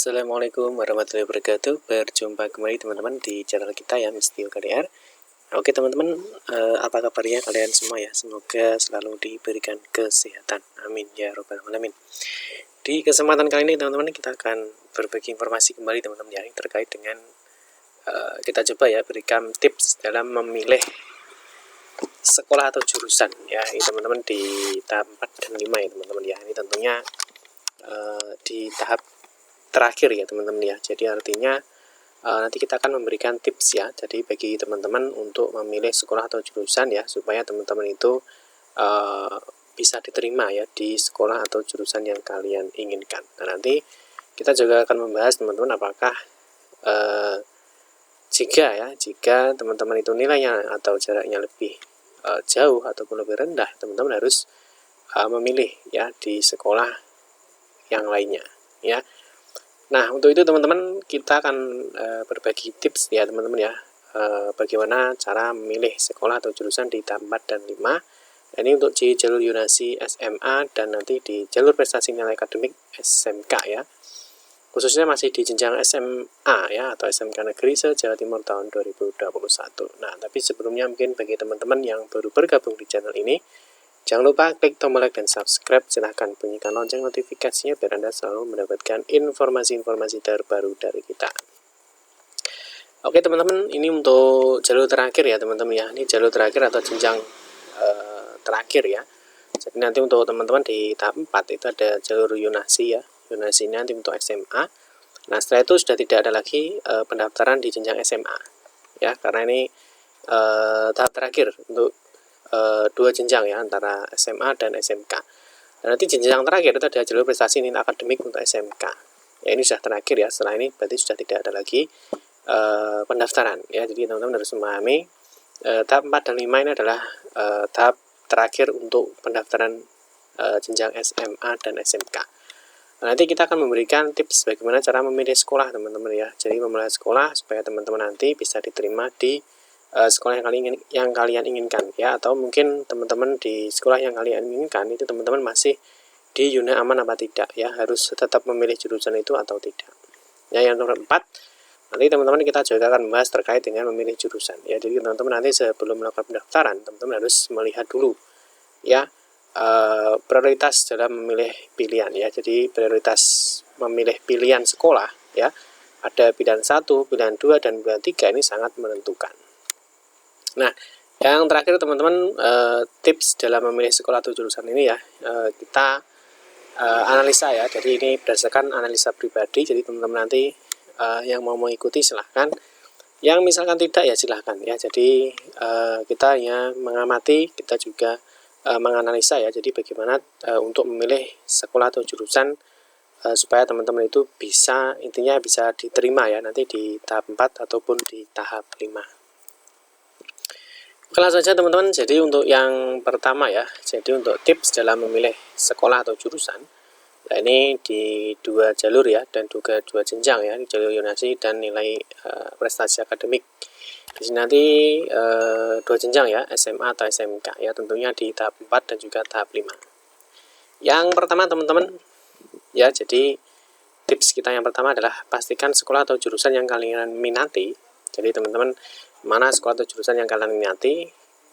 Assalamualaikum warahmatullahi wabarakatuh. Berjumpa kembali teman-teman di channel kita ya, Mistio KDR. Oke teman-teman, apa kabarnya kalian semua ya? Semoga selalu diberikan kesehatan. Amin ya robbal alamin. Di kesempatan kali ini teman-teman kita akan berbagi informasi kembali teman-teman ya, terkait dengan kita coba ya berikan tips dalam memilih sekolah atau jurusan ya, ini teman-teman di tahap 4 dan 5 ya teman-teman ya. Ini tentunya di tahap terakhir ya teman-teman ya. Jadi artinya nanti kita akan memberikan tips ya, jadi bagi teman-teman untuk memilih sekolah atau jurusan ya, supaya teman-teman itu bisa diterima ya di sekolah atau jurusan yang kalian inginkan. Nah nanti kita juga akan membahas teman-teman apakah jika teman-teman itu nilainya atau jaraknya lebih jauh ataupun lebih rendah, teman-teman harus memilih ya di sekolah yang lainnya ya. Nah untuk itu teman-teman kita akan berbagi tips ya teman-teman ya, bagaimana cara memilih sekolah atau jurusan di tahap 4 dan 5. Ini untuk di jalur Yunasi SMA dan nanti di jalur prestasi nilai akademik SMK ya, khususnya masih di jenjang SMA ya atau SMK Negeri se-Jawa Timur tahun 2021. Nah tapi sebelumnya mungkin bagi teman-teman yang baru bergabung di channel ini, jangan lupa klik tombol like dan subscribe, silahkan bunyikan lonceng notifikasinya biar Anda selalu mendapatkan informasi-informasi terbaru dari kita. Oke teman-teman, ini untuk jalur terakhir ya teman-teman ya, ini jalur terakhir atau jenjang terakhir ya. Jadi nanti untuk teman-teman di tahap 4 itu ada jalur Yunasi ya, Yunasi ini nanti untuk SMA. Nah setelah itu sudah tidak ada lagi pendaftaran di jenjang SMA ya, karena ini tahap terakhir untuk dua jenjang ya, antara SMA dan SMK. Dan nanti jenjang terakhir itu ada jalur prestasi nilai akademik untuk SMK. Ya ini sudah terakhir ya, setelah ini berarti sudah tidak ada lagi pendaftaran ya. Jadi teman-teman harus memahami tahap 4 dan 5 ini adalah tahap terakhir untuk pendaftaran jenjang SMA dan SMK. Nah, nanti kita akan memberikan tips bagaimana cara memilih sekolah teman-teman ya. Jadi memilih sekolah supaya teman-teman nanti bisa diterima di sekolah yang kalian inginkan ya, atau mungkin teman-teman di sekolah yang kalian inginkan itu teman-teman masih di zona aman apa tidak ya, harus tetap memilih jurusan itu atau tidak ya. Yang nomor 4 nanti teman-teman kita juga akan membahas terkait dengan memilih jurusan ya. Jadi teman-teman nanti sebelum melakukan pendaftaran teman-teman harus melihat dulu ya prioritas dalam memilih pilihan ya. Jadi prioritas memilih pilihan sekolah ya, ada pilihan 1, pilihan 2 dan pilihan 3, ini sangat menentukan. Nah, yang terakhir teman-teman, tips dalam memilih sekolah atau jurusan ini ya, kita analisa ya. Jadi ini berdasarkan analisa pribadi. Jadi teman-teman nanti yang mau mengikuti silahkan, yang misalkan tidak ya silahkan ya. Jadi kita hanya mengamati, kita juga menganalisa ya. Jadi bagaimana untuk memilih sekolah atau jurusan supaya teman-teman itu bisa, intinya bisa diterima ya nanti di tahap 4 ataupun di tahap 5. Oke langsung saja teman-teman. Jadi untuk yang pertama ya, jadi untuk tips dalam memilih sekolah atau jurusan, nah ini di dua jalur ya, dan juga dua jenjang ya, di jalur Yunasi dan nilai prestasi akademik. Di sini nanti dua jenjang ya, SMA atau SMK ya, tentunya di tahap 4 dan juga tahap 5. Yang pertama teman-teman ya, jadi tips kita yang pertama adalah pastikan sekolah atau jurusan yang kalian minati. Jadi teman-teman, mana sekolah atau jurusan yang kalian minati,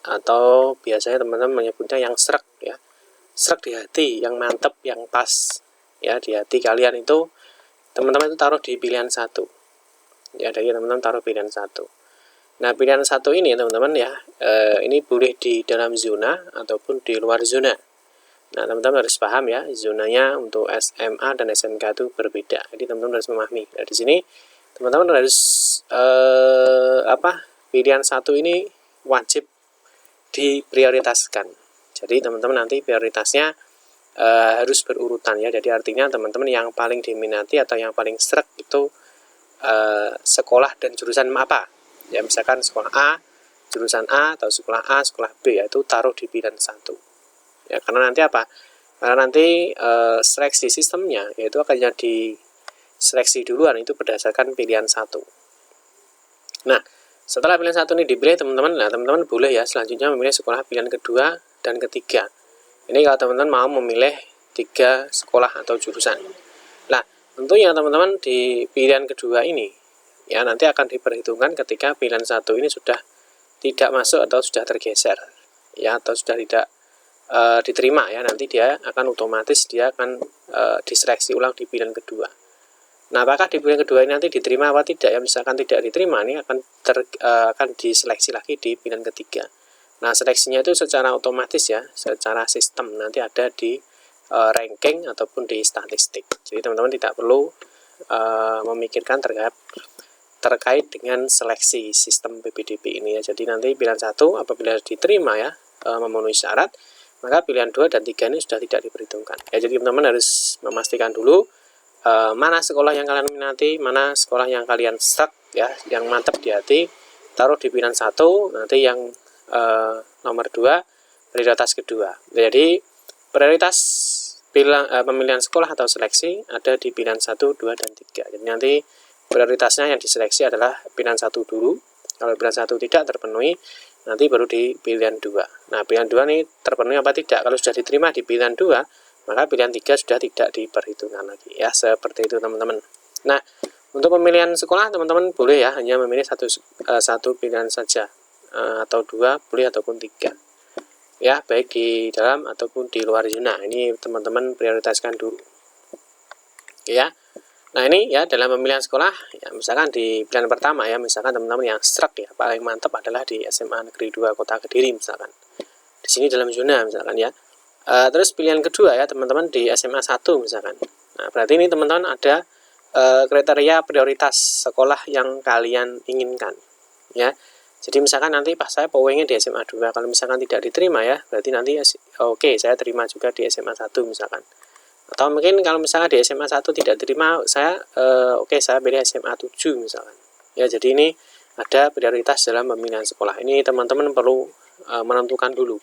atau biasanya teman-teman menyebutnya yang srek ya, srek di hati, yang mantep, yang pas ya di hati kalian itu, teman-teman itu taruh di pilihan 1 ya. Jadi teman-teman taruh pilihan 1. Nah pilihan 1 ini teman-teman ya, ini boleh di dalam zona ataupun di luar zona. Nah teman-teman harus paham ya, zonanya untuk SMA dan SMK itu berbeda. Jadi teman-teman harus memahami. Nah di sini teman-teman harus pilihan 1 ini wajib diprioritaskan. Jadi teman-teman nanti prioritasnya harus berurutan ya. Jadi artinya teman-teman yang paling diminati atau yang paling srek itu sekolah dan jurusan apa ya, misalkan sekolah A, jurusan A, atau sekolah A, sekolah B ya, itu taruh di pilihan 1 ya. Karena nanti apa? Karena nanti seleksi sistemnya yaitu akan jadi seleksi duluan itu berdasarkan pilihan 1. Nah setelah pilihan 1 ini dipilih teman-teman, nah teman-teman boleh ya selanjutnya memilih sekolah pilihan kedua dan ketiga. Ini kalau teman-teman mau memilih 3 sekolah atau jurusan. Nah Tentunya teman-teman di pilihan kedua ini ya nanti akan diperhitungkan ketika pilihan 1 ini sudah tidak masuk atau sudah tergeser ya, atau sudah tidak diterima ya, nanti dia akan otomatis dia akan diseleksi ulang di pilihan kedua. Nah, apakah di pilihan kedua ini nanti diterima apa tidak ya? Misalkan tidak diterima, ini akan diseleksi lagi di pilihan ketiga. Nah, seleksinya itu secara otomatis ya, secara sistem nanti ada di ranking ataupun di statistik. Jadi teman-teman tidak perlu memikirkan terkait dengan seleksi sistem PPDB ini ya. Jadi nanti pilihan 1 apabila diterima ya, memenuhi syarat, maka pilihan 2 dan 3 ini sudah tidak diperhitungkan. Ya, jadi teman-teman harus memastikan dulu mana sekolah yang kalian minati, mana sekolah yang kalian stuck ya, yang mantap di hati, taruh di pilihan 1, nanti yang nomor 2 prioritas kedua. Jadi prioritas pemilihan sekolah atau seleksi ada di pilihan 1, 2, dan 3. Jadi nanti prioritasnya yang diseleksi adalah pilihan 1 dulu. Kalau pilihan 1 tidak terpenuhi, nanti baru di pilihan 2. Nah, pilihan 2 ini terpenuhi apa tidak? Kalau sudah diterima di pilihan 2, maka pilihan 3 sudah tidak diperhitungkan lagi ya, seperti itu teman-teman. Nah, untuk pemilihan sekolah teman-teman boleh ya hanya memilih satu pilihan saja, atau 2 boleh ataupun 3 ya, baik di dalam ataupun di luar zona. Ini teman-teman prioritaskan dulu ya. Nah, ini ya dalam pemilihan sekolah ya, misalkan di pilihan pertama ya, misalkan teman-teman yang struck ya, paling mantap adalah di SMA Negeri 2 Kota Kediri misalkan. Di sini dalam zona misalkan ya. Terus pilihan kedua ya teman-teman di SMA 1 misalkan. Nah, berarti ini teman-teman ada kriteria prioritas sekolah yang kalian inginkan ya. Jadi misalkan nanti pas saya POW-nya di SMA 2, kalau misalkan tidak diterima ya, berarti nanti oke, saya terima juga di SMA 1 misalkan. Atau mungkin kalau misalnya di SMA 1 tidak terima, saya saya pilih SMA 7 misalkan. Ya, jadi ini ada prioritas dalam pemilihan sekolah. Ini teman-teman perlu menentukan dulu.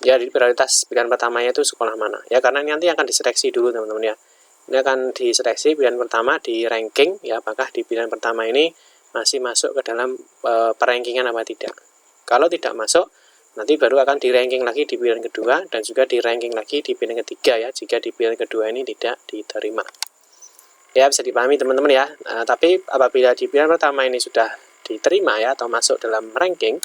Ya, di prioritas pilihan pertamanya itu sekolah mana. Ya, karena ini nanti akan diseleksi dulu teman-teman ya. Ini akan diseleksi pilihan pertama di ranking ya, apakah di pilihan pertama ini masih masuk ke dalam perankingan apa tidak. Kalau tidak masuk, nanti baru akan di ranking lagi di pilihan kedua dan juga di ranking lagi di pilihan ketiga ya, jika di pilihan kedua ini tidak diterima. Ya, bisa dipahami teman-teman ya. Tapi apabila di pilihan pertama ini sudah diterima ya, atau masuk dalam ranking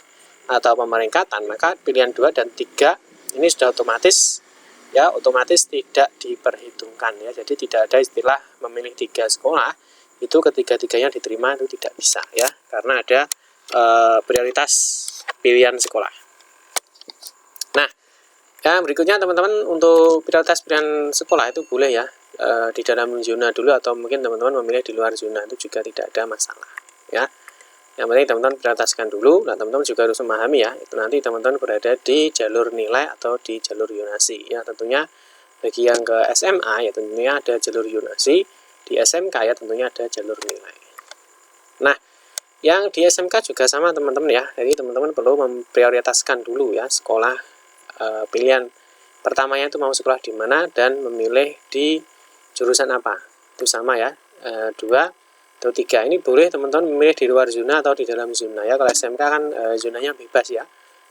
atau pemeringkatan, maka pilihan 2 dan 3 ini sudah otomatis ya, otomatis tidak diperhitungkan ya. Jadi tidak ada istilah memilih 3 sekolah itu ketiga-tiganya diterima, itu tidak bisa ya, karena ada prioritas pilihan sekolah. Nah, yang berikutnya teman-teman untuk prioritas pilihan sekolah itu boleh ya di dalam zona dulu, atau mungkin teman-teman memilih di luar zona, itu juga tidak ada masalah ya. Yang penting teman-teman prioritaskan dulu. Nah, teman-teman juga harus memahami ya, itu nanti teman-teman berada di jalur nilai atau di jalur yonasi ya. Tentunya bagi yang ke SMA ya tentunya ada jalur yonasi, di SMK ya tentunya ada jalur nilai. Nah, yang di SMK juga sama teman-teman ya. Jadi teman-teman perlu memprioritaskan dulu ya sekolah pilihan pertamanya itu mau sekolah di mana dan memilih di jurusan apa. Itu sama ya. 2 atau 3 ini boleh teman-teman memilih di luar zona atau di dalam zona ya. Kalau SMK kan zonanya bebas ya,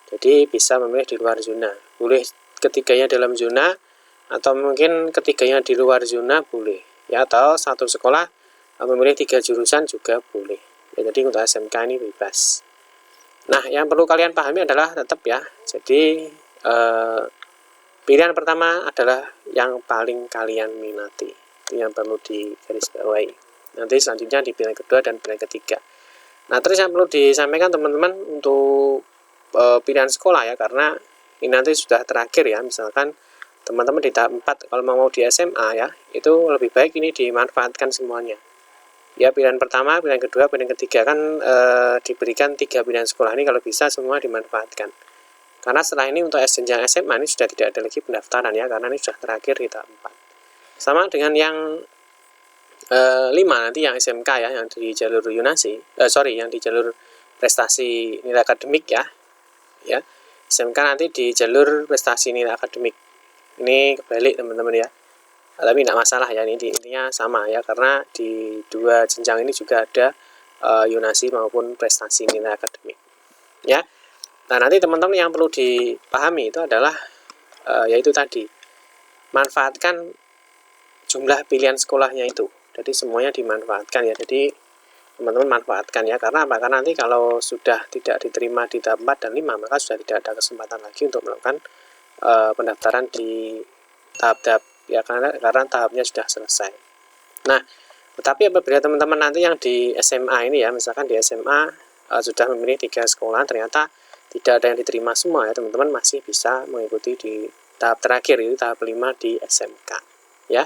jadi bisa memilih di luar zona. Boleh ketiganya dalam zona, atau mungkin ketiganya di luar zona boleh ya, atau satu sekolah memilih 3 jurusan juga boleh ya. Jadi untuk SMK ini bebas. Nah, yang perlu kalian pahami adalah tetap ya, jadi pilihan pertama adalah yang paling kalian minati, itu yang perlu digarisbawahi. Nanti selanjutnya di pilihan kedua dan pilihan ketiga. Nah, terus yang perlu disampaikan teman-teman untuk pilihan sekolah ya, karena ini nanti sudah terakhir ya. Misalkan teman-teman di tahap 4 kalau mau di SMA ya, itu lebih baik ini dimanfaatkan semuanya ya. Pilihan pertama, pilihan kedua, pilihan ketiga kan diberikan 3 pilihan sekolah ini, kalau bisa semua dimanfaatkan. Karena setelah ini untuk jenjang SMA ini sudah tidak ada lagi pendaftaran ya, karena ini sudah terakhir di tahap 4. Sama dengan yang 5 nanti yang SMK ya, yang di jalur yonasi, yang di jalur prestasi nilai akademik ya. SMK nanti di jalur prestasi nilai akademik. Ini kebalik teman-teman ya. Tapi tidak masalah ya, ini intinya sama ya, karena di 2 jenjang ini juga ada yonasi maupun prestasi nilai akademik ya. Nah, nanti teman-teman yang perlu dipahami itu adalah yaitu tadi, manfaatkan jumlah pilihan sekolahnya itu Jadi semuanya dimanfaatkan ya. Jadi teman-teman manfaatkan ya. Karena apa? Karena nanti kalau sudah tidak diterima di tahap 4 dan 5, maka sudah tidak ada kesempatan lagi untuk melakukan pendaftaran di tahap-tahap ya, karena tahapnya sudah selesai. Nah, tetapi apabila teman-teman nanti yang di SMA ini ya, misalkan di SMA sudah memilih 3 sekolah, ternyata tidak ada yang diterima semua ya, teman-teman masih bisa mengikuti di tahap terakhir, itu tahap 5 di SMK ya.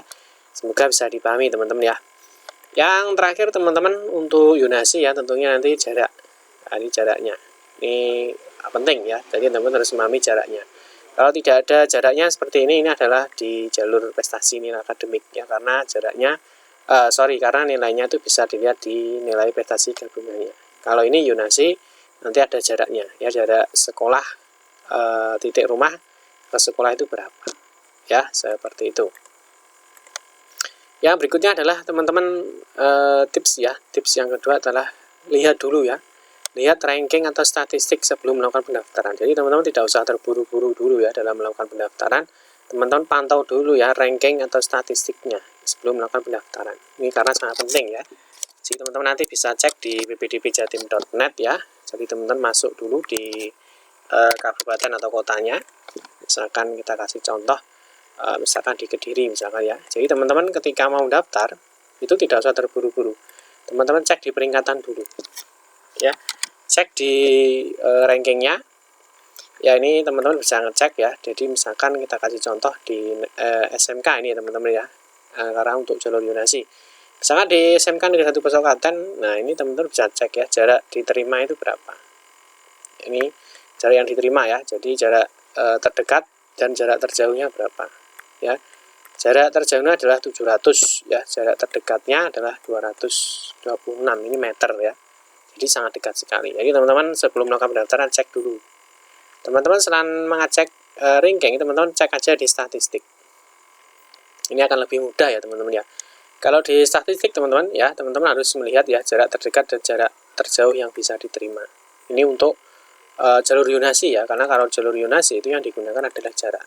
Semoga bisa dipahami teman-teman ya. Yang terakhir teman-teman untuk yonasi ya, tentunya nanti jarak. Nah, ini jaraknya. Ini penting ya, jadi teman-teman harus memahami jaraknya. Kalau tidak ada jaraknya seperti ini adalah di jalur prestasi nilai akademik ya, karena jaraknya karena nilainya itu bisa dilihat di nilai prestasi gabungannya. Kalau ini yonasi nanti ada jaraknya ya, jarak sekolah titik rumah ke sekolah itu berapa ya, seperti itu. Yang berikutnya adalah teman-teman tips ya. Tips yang kedua adalah lihat dulu ya. Lihat ranking atau statistik sebelum melakukan pendaftaran. Jadi teman-teman tidak usah terburu-buru dulu ya dalam melakukan pendaftaran. Teman-teman pantau dulu ya ranking atau statistiknya sebelum melakukan pendaftaran. Ini karena sangat penting ya. Jadi teman-teman nanti bisa cek di ppdbjatim.net ya. Jadi teman-teman masuk dulu di kabupaten atau kotanya. Misalkan kita kasih contoh, misalkan di Kediri misalkan ya. Jadi teman-teman ketika mau daftar itu tidak usah terburu-buru. Teman-teman cek di peringkatan dulu ya. Cek di rankingnya ya, ini teman-teman bisa ngecek ya. Jadi misalkan kita kasih contoh di SMK ini teman-teman ya, karena untuk jalur yonasi misalkan di SMK Negeri 1 Pesokaten. Nah ini teman-teman bisa cek ya, jarak diterima itu berapa. Ini jarak yang diterima ya, jadi jarak terdekat dan jarak terjauhnya berapa ya. Jarak terjauhnya adalah 700 ya, jarak terdekatnya adalah 226, ini meter ya. Jadi sangat dekat sekali. Jadi teman-teman sebelum melakukan pendaftaran cek dulu. Teman-teman selain mengecek ranking, teman-teman cek aja di statistik. Ini akan lebih mudah ya teman-teman ya. Kalau di statistik teman-teman ya, teman-teman harus melihat ya jarak terdekat dan jarak terjauh yang bisa diterima. Ini untuk jalur yonasi ya, karena kalau jalur yonasi itu yang digunakan adalah jarak.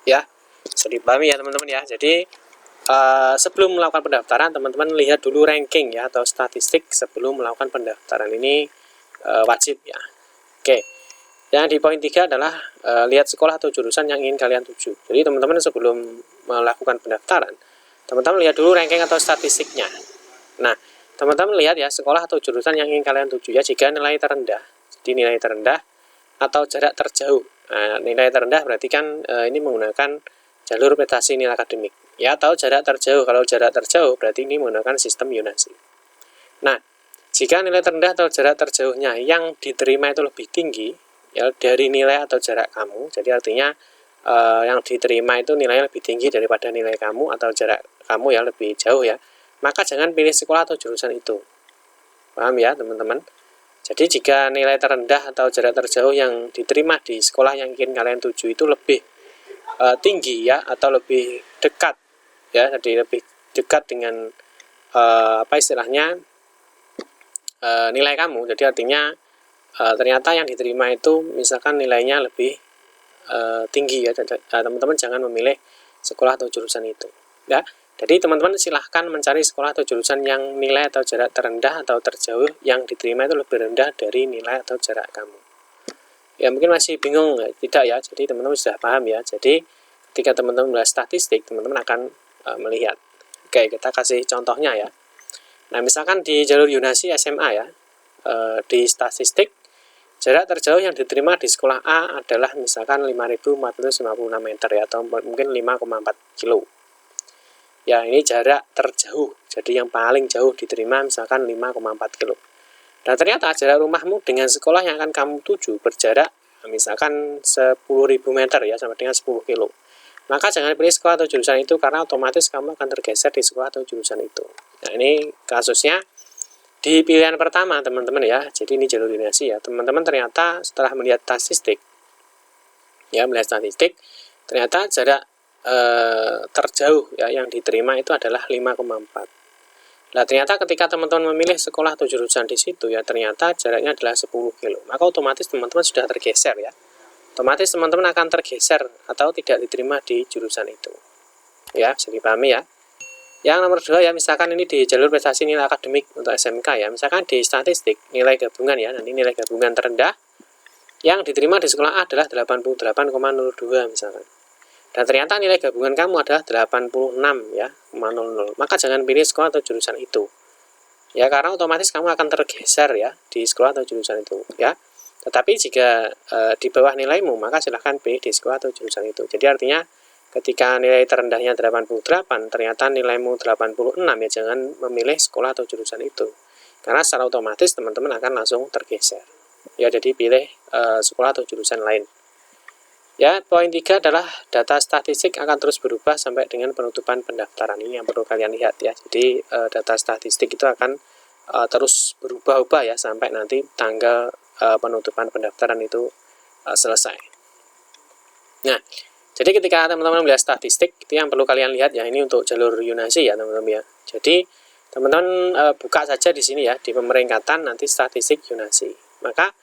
Ya, bisa dipahami ya teman-teman ya. Jadi sebelum melakukan pendaftaran, teman-teman lihat dulu ranking ya atau statistik sebelum melakukan pendaftaran. Ini wajib ya. Oke. Yang di poin 3 adalah lihat sekolah atau jurusan yang ingin kalian tuju. Jadi teman-teman sebelum melakukan pendaftaran, teman-teman lihat dulu ranking atau statistiknya. Nah, teman-teman lihat ya sekolah atau jurusan yang ingin kalian tuju ya. Jika nilai terendah, jadi nilai terendah atau jarak terjauh. Nah, nilai terendah berarti kan ini menggunakan jalur prestasi nilai akademik ya, atau jarak terjauh. Kalau jarak terjauh berarti ini menggunakan sistem yonasi. Nah, jika nilai terendah atau jarak terjauhnya yang diterima itu lebih tinggi ya dari nilai atau jarak kamu, jadi artinya yang diterima itu nilainya lebih tinggi daripada nilai kamu atau jarak kamu ya lebih jauh ya, maka jangan pilih sekolah atau jurusan itu. Paham ya teman-teman? Jadi jika nilai terendah atau jarak terjauh yang diterima di sekolah yang ingin kalian tuju itu lebih tinggi ya, atau lebih dekat ya, jadi lebih dekat dengan nilai kamu, jadi artinya ternyata yang diterima itu misalkan nilainya lebih tinggi ya, teman-teman jangan memilih sekolah atau jurusan itu ya. Jadi teman-teman silahkan mencari sekolah atau jurusan yang nilai atau jarak terendah atau terjauh yang diterima itu lebih rendah dari nilai atau jarak kamu. Ya mungkin masih bingung, tidak ya, jadi teman-teman sudah paham ya. Jadi ketika teman-teman melihat statistik, teman-teman akan melihat. Oke, kita kasih contohnya ya. Nah misalkan di jalur yonasi SMA ya, di statistik jarak terjauh yang diterima di sekolah A adalah misalkan 5.456 meter ya, atau mungkin 5,4 kilo. Ya ini jarak terjauh, jadi yang paling jauh diterima misalkan 5,4 kilo. Dan ternyata jarak rumahmu dengan sekolah yang akan kamu tuju berjarak misalkan 10.000 meter ya, sama dengan 10 kilo. Maka jangan pilih sekolah atau jurusan itu, karena otomatis kamu akan tergeser di sekolah atau jurusan itu. Nah ini kasusnya di pilihan pertama teman-teman ya. Jadi ini jalur yonasi ya. Teman-teman ternyata setelah melihat statistik ya, ternyata jarak terjauh ya yang diterima itu adalah 5,4. Nah ternyata ketika teman-teman memilih sekolah atau jurusan di situ ya, ternyata jaraknya adalah 10 kilo. Maka otomatis teman-teman sudah tergeser ya. Otomatis teman-teman akan tergeser atau tidak diterima di jurusan itu. Ya, bisa dipahami ya. Yang nomor 2 ya, misalkan ini di jalur prestasi nilai akademik untuk SMK ya, misalkan di statistik nilai gabungan ya, nanti nilai gabungan terendah yang diterima di sekolah A adalah 88,02 misalkan. Dan ternyata nilai gabungan kamu adalah 86 ya, 0,00. Maka jangan pilih sekolah atau jurusan itu. Ya, karena otomatis kamu akan tergeser ya di sekolah atau jurusan itu ya. Tetapi jika di bawah nilaimu, maka silahkan pilih di sekolah atau jurusan itu. Jadi artinya ketika nilai terendahnya 88, ternyata nilaimu 86 ya, jangan memilih sekolah atau jurusan itu. Karena secara otomatis teman-teman akan langsung tergeser. Ya, jadi pilih sekolah atau jurusan lain. Ya, poin 3 adalah data statistik akan terus berubah sampai dengan penutupan pendaftaran. Ini yang perlu kalian lihat ya. Jadi data statistik itu akan terus berubah-ubah ya sampai nanti tanggal penutupan pendaftaran itu selesai. Nah, jadi ketika teman-teman melihat statistik, itu yang perlu kalian lihat ya, ini untuk jalur Yunasi ya teman-teman ya. Jadi teman-teman buka saja di sini ya, di pemeringkatan nanti statistik Yunasi. Maka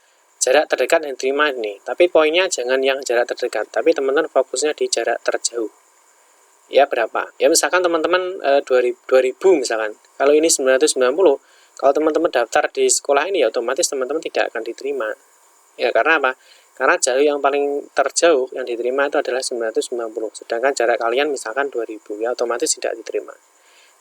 jarak terdekat yang diterima ini. Tapi poinnya jangan yang jarak terdekat, tapi teman-teman fokusnya di jarak terjauh. Ya berapa? Ya misalkan teman-teman 2000 misalkan. Kalau ini 990, kalau teman-teman daftar di sekolah ini ya otomatis teman-teman tidak akan diterima. Ya karena apa? Karena jalur yang paling terjauh yang diterima itu adalah 990, sedangkan jarak kalian misalkan 2000 ya otomatis tidak diterima.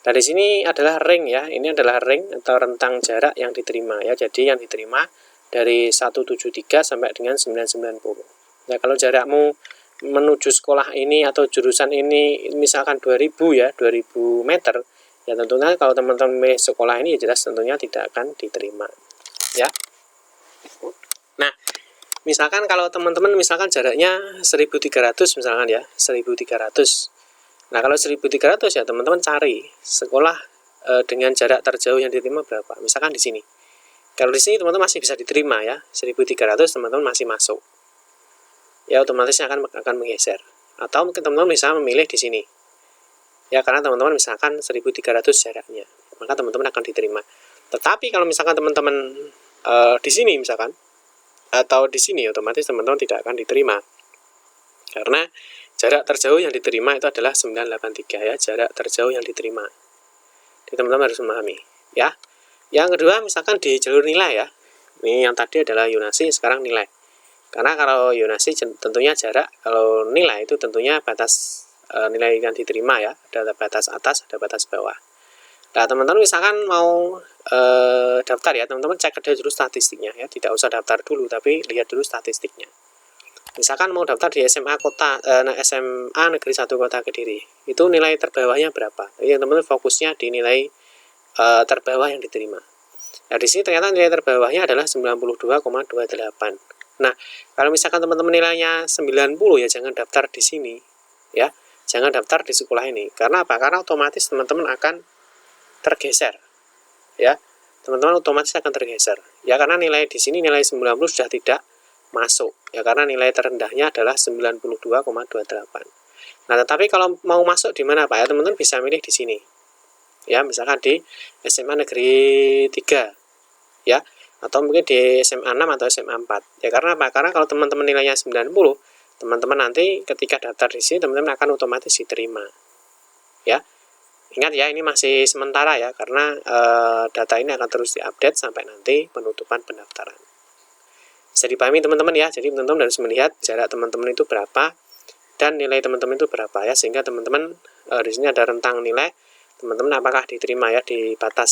Nah di sini adalah ring ya, ini adalah ring atau rentang jarak yang diterima ya. Jadi yang diterima dari 173 sampai dengan 990. Nah kalau jarakmu menuju sekolah ini atau jurusan ini misalkan 2000 ya, 2000 meter, ya tentunya kalau teman-teman memilih sekolah ini ya jelas tentunya tidak akan diterima ya. Nah, misalkan kalau teman-teman misalkan jaraknya 1300 misalkan ya, 1300. Nah, kalau 1300 ya teman-teman cari sekolah dengan jarak terjauh yang diterima berapa. Misalkan di sini. Kalau di sini teman-teman masih bisa diterima ya, 1300 teman-teman masih masuk. Ya otomatis akan menggeser. Atau mungkin teman-teman bisa memilih di sini. Ya karena teman-teman misalkan 1300 jaraknya, maka teman-teman akan diterima. Tetapi kalau misalkan teman-teman di sini misalkan atau di sini otomatis teman-teman tidak akan diterima. Karena jarak terjauh yang diterima itu adalah 983 ya, jarak terjauh yang diterima. Jadi teman-teman harus memahami ya. Yang kedua misalkan di jalur nilai ya. Ini yang tadi adalah Yunasi, sekarang nilai. Karena kalau Yunasi tentunya jarak, kalau nilai itu tentunya batas nilai yang diterima ya, ada batas atas, ada batas bawah. Nah teman-teman misalkan mau daftar ya, teman-teman cek dulu statistiknya ya, tidak usah daftar dulu tapi lihat dulu statistiknya. Misalkan mau daftar di SMA SMA Negeri 1 Kota Kediri, itu nilai terbawahnya berapa? Jadi teman-teman fokusnya di nilai terbawah yang diterima. Nah di sini ternyata nilai terbawahnya adalah 92,28. Nah kalau misalkan teman-teman nilainya 90 ya jangan daftar di sini ya, jangan daftar di sekolah ini. Karena apa? Karena otomatis teman-teman akan tergeser ya, teman-teman otomatis akan tergeser ya, karena nilai di sini nilai 90 sudah tidak masuk ya, karena nilai terendahnya adalah 92,28. Nah tetapi kalau mau masuk di mana Pak ya, teman-teman bisa milih di sini ya, misalkan di SMA Negeri 3 ya, atau mungkin di SMA 6 atau SMA 4 ya. Karena apa? Karena kalau teman-teman nilainya 90, teman-teman nanti ketika daftar di sini teman-teman akan otomatis diterima ya. Ingat ya, ini masih sementara ya, karena data ini akan terus diupdate sampai nanti penutupan pendaftaran. Bisa dipahami teman-teman ya, jadi teman-teman harus melihat jarak teman-teman itu berapa dan nilai teman-teman itu berapa ya, sehingga teman-teman di sini ada rentang nilai, teman-teman apakah diterima ya di batas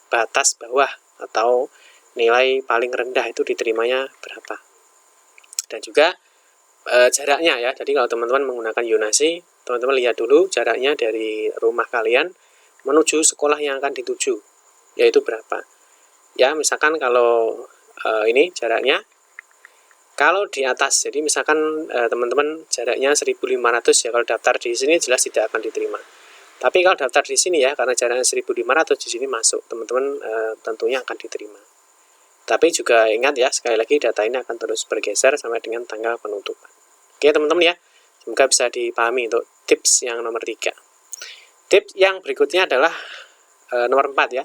batas bawah atau nilai paling rendah itu diterimanya berapa. Dan juga jaraknya ya, jadi kalau teman-teman menggunakan Yunasi, teman-teman lihat dulu jaraknya dari rumah kalian menuju sekolah yang akan dituju, yaitu berapa. Ya, misalkan kalau ini jaraknya, kalau di atas, jadi misalkan teman-teman jaraknya 1500 ya, kalau daftar di sini jelas tidak akan diterima. Tapi kalau daftar di sini ya, karena jaraknya 1500 di sini masuk, teman-teman tentunya akan diterima. Tapi juga ingat ya, sekali lagi data ini akan terus bergeser sampai dengan tanggal penutupan. Oke teman-teman ya, semoga bisa dipahami untuk tips yang nomor 3. Tips yang berikutnya adalah nomor 4 ya.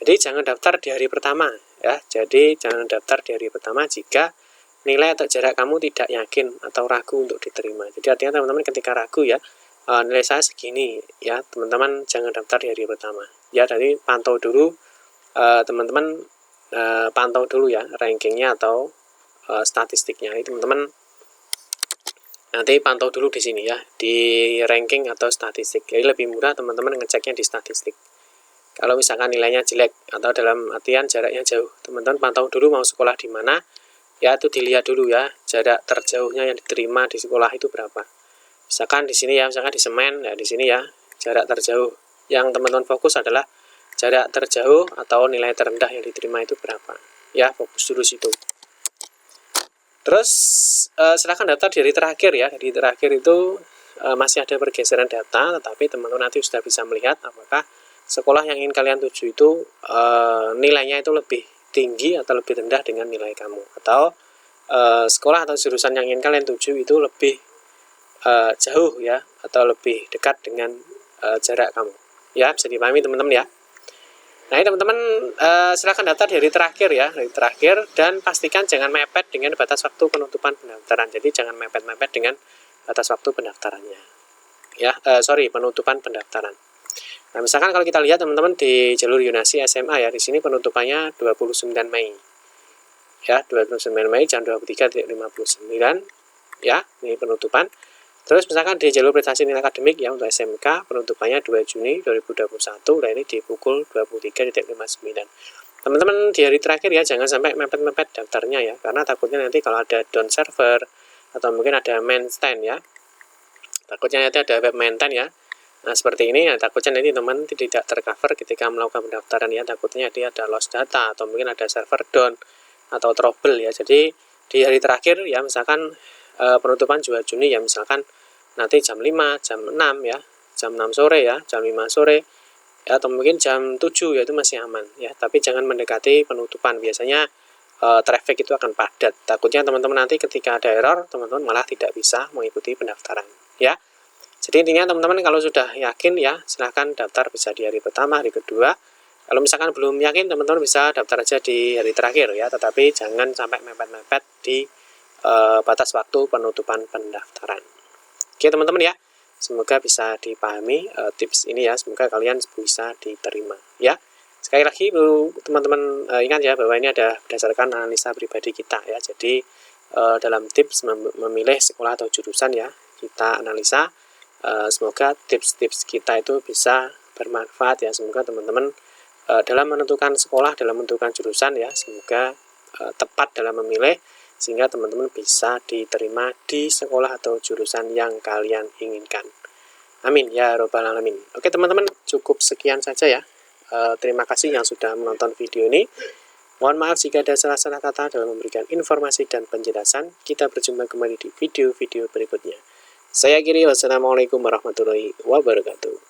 Jadi jangan daftar di hari pertama ya. Jadi jangan daftar di hari pertama jika nilai atau jarak kamu tidak yakin atau ragu untuk diterima. Jadi artinya teman-teman ketika ragu ya, nilai saya segini ya, teman-teman jangan daftar di hari pertama ya. Jadi pantau dulu, teman-teman pantau dulu ya rankingnya atau statistiknya. Ini teman-teman nanti pantau dulu di sini ya, di ranking atau statistik. Jadi lebih murah teman-teman ngeceknya di statistik. Kalau misalkan nilainya jelek atau dalam artian jaraknya jauh, teman-teman pantau dulu mau sekolah di mana ya, itu dilihat dulu ya, jarak terjauhnya yang diterima di sekolah itu berapa. Misalkan di sini ya, misalkan di Semen ya, di sini ya jarak terjauh yang teman-teman fokus adalah jarak terjauh atau nilai terendah yang diterima itu berapa ya, fokus dulu situ. Terus silahkan daftar di hari terakhir ya. Di terakhir itu masih ada pergeseran data, tetapi teman-teman nanti sudah bisa melihat apakah sekolah yang ingin kalian tuju itu nilainya itu lebih tinggi atau lebih rendah dengan nilai kamu, atau sekolah atau jurusan yang ingin kalian tuju itu lebih jauh ya, atau lebih dekat dengan jarak kamu ya. Bisa dipahami teman-teman ya. Nah, ini teman-teman silakan daftar di hari terakhir ya, hari terakhir, dan pastikan jangan mepet dengan batas waktu penutupan pendaftaran. Jadi jangan mepet-mepet dengan batas waktu pendaftarannya. Ya, penutupan pendaftaran. Nah, misalkan kalau kita lihat teman-teman di jalur Yunasi SMA ya, di sini penutupannya 29 Mei. Ya, 29 Mei jam 23.59 ya, ini penutupan. Terus misalkan di jalur prestasi nilai akademik ya untuk SMK penutupannya 2 Juni 2021, nah ini di pukul 23.59. Teman-teman di hari terakhir ya jangan sampai mepet-mepet daftarnya ya, karena takutnya nanti kalau ada down server atau mungkin ada maintain ya, takutnya nanti ada web maintain ya. Nah seperti ini ya, takutnya nanti teman tidak tercover ketika melakukan pendaftaran ya, takutnya dia ada lost data atau mungkin ada server down atau trouble ya. Jadi di hari terakhir ya, misalkan penutupan 2 Juni ya, misalkan nanti jam 5, jam 6 ya, jam 6 sore ya, jam 5 sore ya, atau mungkin jam 7 ya, itu masih aman ya, tapi jangan mendekati penutupan, biasanya traffic itu akan padat. Takutnya teman-teman nanti ketika ada error, teman-teman malah tidak bisa mengikuti pendaftaran ya. Jadi intinya teman-teman kalau sudah yakin ya, silahkan daftar bisa di hari pertama, hari kedua. Kalau misalkan belum yakin, teman-teman bisa daftar aja di hari terakhir ya, tetapi jangan sampai mepet-mepet di batas waktu penutupan pendaftaran. Oke teman-teman ya, semoga bisa dipahami tips ini ya, semoga kalian bisa diterima ya. Sekali lagi teman-teman ingat ya, bahwa ini ada berdasarkan analisa pribadi kita ya. Jadi dalam tips memilih sekolah atau jurusan ya, kita analisa, semoga tips-tips kita itu bisa bermanfaat ya. Semoga teman-teman dalam menentukan sekolah, dalam menentukan jurusan ya, semoga tepat dalam memilih, sehingga teman-teman bisa diterima di sekolah atau jurusan yang kalian inginkan. Amin ya robbal alamin. Oke teman-teman, cukup sekian saja ya. Terima kasih yang sudah menonton video ini. Mohon maaf jika ada salah-salah kata dalam memberikan informasi dan penjelasan. Kita berjumpa kembali di video-video berikutnya. Saya Giri, wassalamualaikum warahmatullahi wabarakatuh.